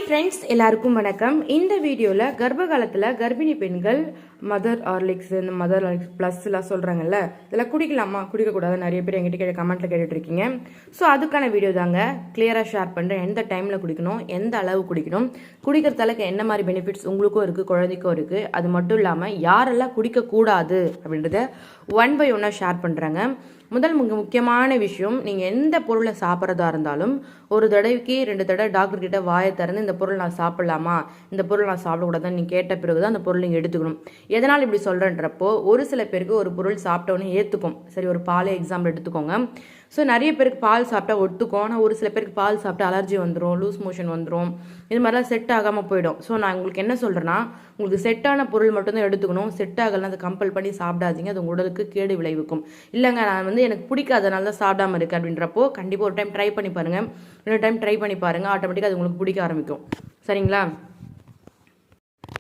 Friends, எல்லாருக்கும் வணக்கம். இந்த வீடியோவில் கர்ப்ப காலத்தில் கர்ப்பிணி பெண்கள் மதர் ஹார்லிக்ஸ், இந்த மதர் ஹார்லிக்ஸ் ப்ளஸ்லாம் சொல்கிறாங்கல்ல, இதெல்லாம் குடிக்கலாமா குடிக்கக்கூடாது நிறைய பேர் எங்கிட்ட கமெண்ட்டில் கேட்டுட்ருக்கீங்க. ஸோ அதுக்கான வீடியோ தாங்க கிளியராக ஷேர் பண்ணுறேன். எந்த டைமில் குடிக்கணும், எந்த அளவு குடிக்கணும், குடிக்கிறதால என்ன மாதிரி பெனிஃபிட்ஸ் உங்களுக்கும் இருக்குது, குழந்தைக்கும் இருக்குது, அது மட்டும் இல்லாமல் யாரெல்லாம் குடிக்கக்கூடாது அப்படின்றத ஒன் பை ஒன்னாக ஷேர் பண்ணுறாங்க. முதல் முக்கியமான விஷயம், நீங்கள் எந்த பொருளை சாப்பிட்றதா இருந்தாலும் ஒரு தடவைக்கு 2 தடவை டாக்டர் கிட்ட வாயை திறந்து இந்த பொருள் நான் சாப்பிடலாமா, இந்த பொருள் நான் சாப்பிடக்கூடாதுன்னு நீங்கள் கேட்ட பிறகு தான் அந்த பொருள் நீங்கள் எடுத்துக்கணும். எதனால் இப்படி சொல்கிறேன்றப்போ, ஒரு சில பேருக்கு ஒரு பொருள் சாப்பிட்டோன்னே ஏற்றுக்கும். சரி, ஒரு பாலே எக்ஸாம்பிள் எடுத்துக்கோங்க. ஸோ நிறைய பேருக்கு பால் சாப்பிட்டா ஒத்துக்கும், ஆனால் ஒரு சில பேருக்கு பால் சாப்பிட்டா அலர்ஜி வந்துடும், லூஸ் மோஷன் வந்துடும், இது மாதிரிலாம் செட் ஆகாமல் போயிடும். ஸோ நான் உங்களுக்கு என்ன சொல்கிறேன்னா, உங்களுக்கு செட்டான பொருள் மட்டும்தான் எடுத்துக்கணும். செட் ஆகலாம் அதை கம்பல் பண்ணி சாப்பிடாதீங்க, அது உங்கள் உடலுக்கு கேடு விளைவிக்கும். இல்லைங்க நான் எனக்கு பிடிக்காதனால தான் சாப்பிடாம இருக்கு அப்படின்றப்போ கண்டிப்பாக ஒரு டைம் ட்ரை பண்ணி பாருங்கள், 2 டைம் ட்ரை பண்ணி பாருங்கள், ஆட்டோமேட்டிக்காக அது உங்களுக்கு பிடிக்க ஆரம்பிக்கும். சரிங்களா?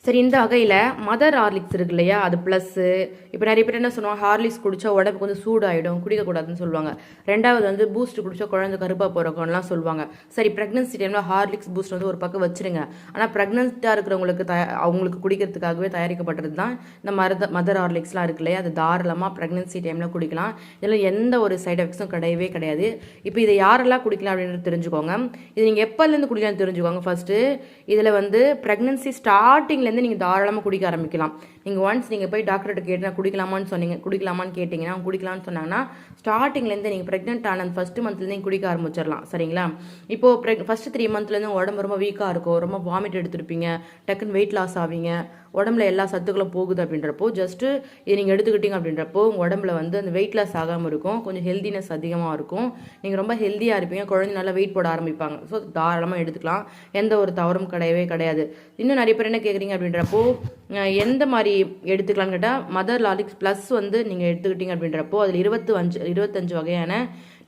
சரி, இந்த வகையில் மதர் ஹார்லிக்ஸ் இருக்கு இல்லையா, அது ப்ளஸ்ஸு. இப்போ நிறைய பேர் என்ன சொல்லுவாங்க, ஹார்லிக்ஸ் குடித்தா உடம்புக்கு சூடாகிடும், குடிக்கக்கூடாதுன்னு சொல்லுவாங்க. ரெண்டாவது பூஸ்ட் குடித்தா குழந்தை கருப்பாக போகிறக்கோன்னெலாம் சொல்லுவாங்க. சரி, ப்ரெக்னன்சி டைமில் ஹார்லிக்ஸ் பூஸ்ட் ஒரு பக்கம் வச்சுருங்க. ஆனால் ப்ரெக்னன்சியாக இருக்கிறவங்களுக்கு அவங்களுக்கு குடிக்கிறதுக்காகவே தயாரிக்கப்பட்டது தான் இந்த மதர் ஹார்லிக்ஸ்லாம் இருக்கு இல்லையா, அது தாராளமாக ப்ரெக்னன்சி டைமில் குடிக்கலாம். இதில் எந்த ஒரு சைட் எஃபெக்ட்ஸும் கிடையவே கிடையாது. இப்போ இதை யாரெல்லாம் குடிக்கலாம் அப்படின்றது தெரிஞ்சுக்கோங்க. இது நீங்கள் எப்போலேருந்து குடிக்கலாம்னு தெரிஞ்சுக்கோங்க. ஃபஸ்ட்டு இதில் ப்ரெக்னன்சி ஸ்டார்டிங்கில் நீங்கள் தாராளமாக குடிக்க ஆரம்பிக்கலாம். நீங்கள் ஒன்ஸ் நீங்கள் போய் டாக்டர்கிட்ட கேட்டு குடிக்கலாமான்னு கேட்டிங்கன்னா, குடிக்கலாம்னு சொன்னாங்கன்னா ஸ்டார்டிங்லேருந்து நீங்கள் ப்ரெக்னென்ட் ஆன ஃபஸ்ட்டு மந்த்லேருந்து குடிக்க ஆரம்பிச்சிடலாம். சரிங்களா? இப்போது ஃபஸ்ட்டு 3 மந்த்லேருந்து உடம்பு ரொம்ப வீக்காக இருக்கும், ரொம்ப வாமிட் எடுத்துருப்பீங்க, டக்குன்னு வெயிட் லாஸ் ஆவீங்க, உடம்புல எல்லா சத்துக்களும் போகுது அப்படின்றப்போ ஜஸ்ட்டு இதை நீங்கள் எடுத்துக்கிட்டீங்க அப்படின்றப்போ உங்கள் உடம்புல அந்த வெயிட் லாஸ் ஆகாமல் இருக்கும், கொஞ்சம் ஹெல்தினஸ் அதிகமாக இருக்கும், நீங்கள் ரொம்ப ஹெல்த்தியாக இருப்பீங்க, குழந்தை நல்லா வெயிட் போட ஆரம்பிப்பாங்க. ஸோ தாராளமாக எடுத்துக்கலாம், எந்த ஒரு தவறும் கிடையவே கிடையாது. இன்னும் நிறைய பேர் என்ன கேட்குறீங்க அப்படின்றப்போ எந்த மாதிரி எடுத்துக்கலான்னு கேட்டால், மதர் ஹார்லிக்ஸ் ப்ளஸ் நீங்கள் எடுத்துக்கிட்டீங்க அப்படின்றப்போ அதில் 25 வகையான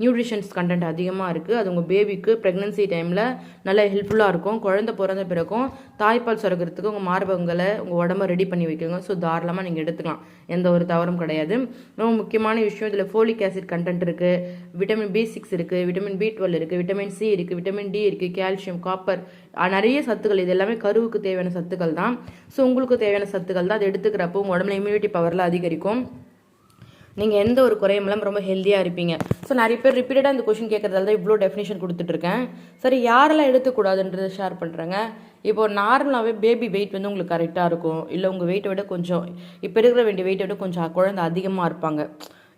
நியூட்ரிஷன்ஸ் கண்டென்ட் அதிகமாக இருக்குது. அது உங்கள் பேபிக்கு ப்ரெக்னன்சி டைமில் நல்லா ஹெல்ப்ஃபுல்லாக இருக்கும். குழந்தை பிறந்த பிறகும் தாய்ப்பால் சுரக்கிறதுக்கு உங்கள் மார்பகங்களை உங்கள் உடம்ப ரெடி பண்ணி வைக்கோங்க. ஸோ தாராளமாக நீங்கள் எடுத்துக்கலாம், எந்த ஒரு தவறும் கிடையாது. ரொம்ப முக்கியமான விஷயம், இதில் ஃபோலிக் ஆசிட் கண்டென்ட் இருக்குது, விட்டமின் B6 இருக்குது, விட்டமின் B12 இருக்குது, விட்டமின் C இருக்குது, விட்டமின் D இருக்குது, கால்சியம், காப்பர், நிறைய சத்துக்கள். இது எல்லாமே கருவுக்கு தேவையான சத்துக்கள் தான். ஸோ உங்களுக்கு தேவையான சத்துக்கள் தான். அது எடுத்துக்கிறப்போ உங்கள் உடம்புல இம்யூனிட்டி பவரில் அதிகரிக்கும், நீங்கள் எந்த ஒரு குறையுமெல்லாம் ரொம்ப ஹெல்த்தியாக இருப்பீங்க. ஸோ நிறைய பேர் ரிப்பீட்டடாக இந்த கொஷின் கேட்குறதால தான் இவ்வளோ டெஃபினேஷன் கொடுத்துட்ருக்கேன். சரி, யாரெல்லாம் எடுத்துக்கூடாதுன்றதை ஷேர் பண்ணுறேங்க. இப்போ நார்மலாகவே பேபி வெயிட் உங்களுக்கு கரெக்டாக இருக்கும், இல்லை உங்கள் வெயிட்டை விட கொஞ்சம் இப்போ இருக்கிற வேண்டிய வெயிட்டை விட கொஞ்சம் குழந்தை அதிகமாக இருப்பாங்க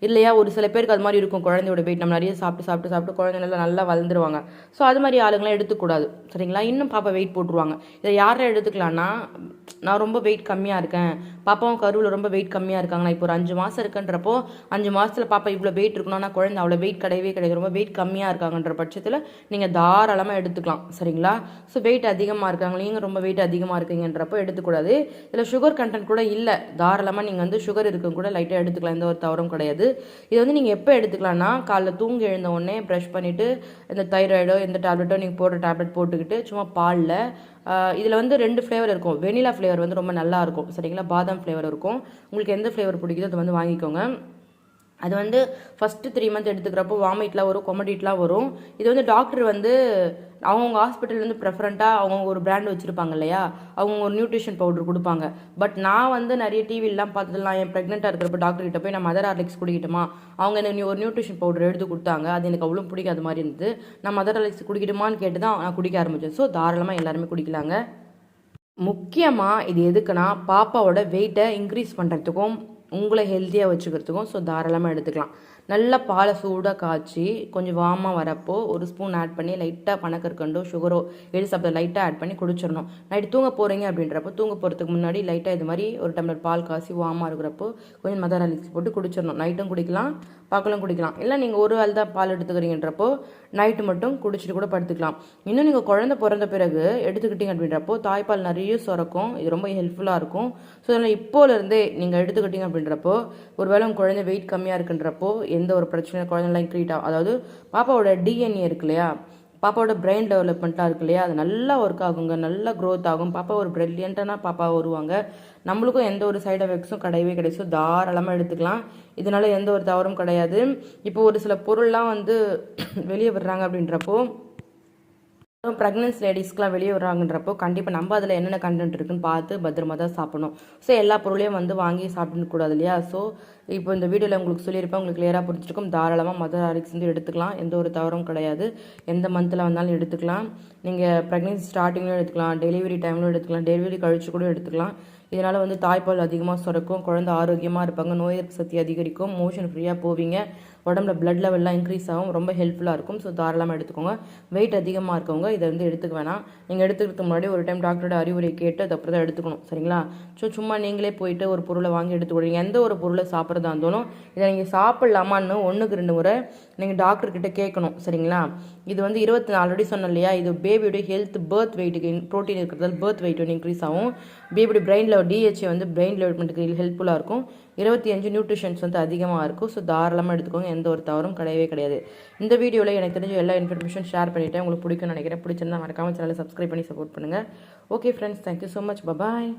இல்லையா? ஒரு சில பேருக்கு அது மாதிரி இருக்கும், குழந்தையோட வெயிட் நம்ம நிறைய சாப்பிட்டு குழந்தைங்கள நல்லா வளர்ந்துருவாங்க. ஸோ அது மாதிரி ஆளுங்களாம் எடுத்துக்கூடாது. சரிங்களா? இன்னும் பாப்பா வெயிட் போட்டுருவாங்க. இதை யாரை எடுத்துக்கலான்னா, நான் ரொம்ப வெயிட் கம்மியாக இருக்கேன், பாப்பாவும் கருவில் ரொம்ப வெயிட் கம்மியாக இருக்காங்க, நான் இப்போ ஒரு 5 மாதம் இருக்குன்றப்போ 5 மாதத்தில் பாப்பா இவ்வளோ வெயிட் இருக்கணும்னா குழந்தை அவ்வளோ வெயிட் கிடையவே கிடையாது, ரொம்ப வெயிட் கம்மியாக இருக்காங்கன்ற பட்சத்தில் நீங்கள் தாராளமாக எடுத்துக்கலாம். சரிங்களா? ஸோ வெயிட் அதிகமாக இருக்காங்க, நீங்கள் ரொம்ப வெயிட் அதிகமாக இருக்கீங்கன்றப்போ எடுத்துக்கூடாது. இதில் சுகர் கண்டென்ட் கூட இல்லை, தாராளமாக நீங்கள் சுகர் இருக்கும் கூட லைட்டாக எடுத்துக்கலாம், எந்த ஒரு தவறும் கிடையாது. இது நீங்கள் எப்போ எடுத்துக்கலாம்னா, காலைல தூங்கி எழுந்த உடனே ப்ரஷ் பண்ணிவிட்டு இந்த தைராய்டோ எந்த டேப்லெட்டோ நீங்கள் போடுற டேப்லெட் போட்டுக்கிட்டு சும்மா பாலில், இதில் 2 ஃப்ளேவர் இருக்கும். வெனிலா ஃப்ளேவர் ரொம்ப நல்லா இருக்கும். சரிங்களா? பாதாம் ஃப்ளேவர் இருக்கும். உங்களுக்கு எந்த ஃப்ளேவர் பிடிக்குதோ அது வாங்கிக்கோங்க. அது ஃபஸ்ட்டு 3 மந்த் எடுத்துக்கிறப்போ வாமிட்லாம் வரும், கொமடிட்லாம் வரும். இது டாக்டர் அவங்கவுங்க ஹாஸ்பிட்டல் ப்ரெஃபரண்ட்டாக அவங்கவுங்க ஒரு பிராண்ட் வச்சுருப்பாங்க இல்லையா, அவங்க ஒரு நியூட்ரிஷன் பவுடர் கொடுப்பாங்க. பட் நான் நிறைய டிவிலாம் பார்த்ததுலாம், என் ப்ரெக்னெண்ட்டாக இருக்கிறப்ப டாக்டர்கிட்ட போய் நான் மதர் ஹார்லிக்ஸ் குடிக்கட்டுமா, அவங்க எனக்கு ஒரு நியூட்ரிஷன் பவுடர் எடுத்து கொடுத்தாங்க. அது எனக்கு அவ்வளோ பிடிக்காத மாதிரி இருந்தது. நான் மதர் ஹார்லிக்ஸ் குடிக்கட்டுமான்னு கேட்டு தான் நான் குடிக்க ஆரம்பித்தேன். ஸோ தாராளமாக எல்லாருமே குடிக்கலாங்க. முக்கியமாக இது எதுக்குன்னா, பாப்பாவோட வெயிட்டை இன்க்ரீஸ் பண்ணுறதுக்கும் உங்களை ஹெல்த்தியாக வச்சுக்கிறதுக்கும். ஸோ தாராளமாக எடுத்துக்கலாம். நல்லா பாலை சூடாக காய்ச்சி கொஞ்சம் வார்மாக வரப்போ ஒரு ஸ்பூன் ஆட் பண்ணி லைட்டாக பனக்கற்கண்டோ சுகரோ எது சாப்பிட லைட்டாக ஆட் பண்ணி குடிச்சிடணும். நைட்டு தூங்க போகிறீங்க அப்படின்றப்போ, தூங்க போகிறதுக்கு முன்னாடி லைட்டாக இது மாதிரி ஒரு டம்ளர் பால் காய்ச்சி வார்மாக இருக்கிறப்போ கொஞ்சம் மதர் ஹார்லிக்ஸ் போட்டு குடிச்சிடணும். நைட்டும் குடிக்கலாம், பகலும் குடிக்கலாம். இல்லை நீங்கள் ஒரு வேளை தான் பால் எடுத்துக்கிறீங்கன்றப்போ நைட்டு மட்டும் குடிச்சிட்டு கூட படுத்துக்கலாம். இன்னும் நீங்கள் குழந்தை பிறந்த பிறகு எடுத்துக்கிட்டீங்க அப்படின்றப்போ தாய்ப்பால் நிறைய சுரக்கும், இது ரொம்ப ஹெல்ப்ஃபுல்லாக இருக்கும். ஸோ அதனால் இப்போலேருந்தே நீங்கள் எடுத்துக்கிட்டீங்க அப்படின்றப்போ, ஒரு வேளை உங்கள் குழந்தை வெயிட் கம்மியாக இருக்குன்றப்போ எந்த ஒரு பிரச்சனையும் குழந்தைலாம் இன்க்ரீட் ஆகும். அதாவது பாப்பாவோட டிஎன்ஏ இருக்கு இல்லையா, பாப்பாவோட பிரெயின் டெவலப்மெண்ட்டாக இருக்கு இல்லையா, அது நல்லா ஒர்க் ஆகுங்க, நல்லா க்ரோத் ஆகும். பாப்பா ஒரு பிரில்லியண்ட்டான பாப்பா வருவாங்க. நம்மளுக்கும் எந்த ஒரு சைடு எஃபெக்ட்ஸும் கிடையவே கிடையாது. ஸோ தாராளமாக எடுத்துக்கலாம், இதனால எந்த ஒரு தவறும் கிடையாது. இப்போ ஒரு சில பொருள்லாம் வெளியே விடுறாங்க அப்படின்றப்போ ப்ரெக்னன்ஸ் லேடிஸ்க்குலாம் வெளியே வராங்கன்றப்போ கண்டிப்பாக நம்ம அதில் என்னென்ன கண்டென்ட் இருக்குன்னு பார்த்து பத்திரமா தான் சாப்பிடணும். ஸோ எல்லா பொருளையும் வந்து வாங்கி சாப்பிடக்கூடாது கூடாது இல்லையா? ஸோ இப்போ இந்த வீடியோவில் உங்களுக்கு சொல்லியிருப்பேன், உங்களுக்கு கிளியராக புரிஞ்சிருக்கும். தாராளமாக மதர் ஆர்லிக்ஸ் வந்து எடுத்துக்கலாம், எந்த ஒரு தவறும் கிடையாது. எந்த மந்தில் வந்தாலும் எடுத்துக்கலாம். நீங்கள் ப்ரெக்னன்சி ஸ்டார்டிங்லையும் எடுத்துக்கலாம், டெலிவரி டைம்லையும் எடுத்துக்கலாம், டெலிவரி கழிச்சு கூட எடுத்துக்கலாம். இதனால் வந்து தாய்ப்பால் அதிகமாக சுரக்கும், குழந்தை ஆரோக்கியமாக இருப்பாங்க, நோய் எதிர்ப்பு சக்தி அதிகரிக்கும், மோஷன் ஃப்ரீயாக போவீங்க, உடம்புல பிளட் லெவல்லாம் இன்க்ரீஸ் ஆகும், ரொம்ப ஹெல்ப்ஃபுல்லாக இருக்கும். ஸோ தாராளமாக எடுத்துக்கோங்க. வெயிட் அதிகமாக இருக்கவங்க இதை வந்து எடுத்துக்க வேணாம். நீங்கள் எடுத்துக்கிறதுக்கு முன்னாடி ஒரு டைம் டாக்டரோட அறிவுரை கேட்டு அதுக்கப்புறம் தான் எடுத்துக்கணும், சரிங்களா? ஸோ சும்மா நீங்களே போயிட்டு ஒரு பொருளை வாங்கி எடுத்துக்கொடுங்க. எந்த ஒரு பொருளை சாப்பிட்றதா இருந்தாலும் இதை நீங்கள் சாப்பிட்லாமான்னு 1க்கு 2 முறை நீங்கள் டாக்டர்கிட்ட கேட்கணும், சரிங்களா? இது வந்து 24 ஆல்ரெடி சொன்னேன் இல்லையா, இது பேபியோட ஹெல்த் பர்த் வெயிட்டுக்கு ப்ரோட்டீன் இருக்கிறதால பர்த் வெயிட் வந்து இன்க்ரீஸ் ஆகும். பேபியோட பிரெயினில் டிஹெச்ஏ வந்து பிரெயின் டெவலப்மெண்ட்டுக்கு ஹெல்ப்ஃபுல்லாக இருக்கும். 25 நியூட்ரிஷன்ஸ் வந்து அதிகமாக இருக்கும். ஸோ தாராளமாக எடுத்துக்கோங்க, எந்த ஒரு தவறும் கிடையவே கிடையாது. இந்த வீடியோவில் எனக்கு தெரிஞ்ச எல்லா இன்ஃபர்மேஷன் ஷேர் பண்ணிவிட்டேன். உங்களுக்கு பிடிக்கும்னு நினைக்கிறேன். பிடிச்சிருந்தா மறக்காம சேனலை சப்ஸ்கிரைப் பண்ணி சப்போர்ட் பண்ணுங்கள். Okay friends, thank you so much. Bye bye.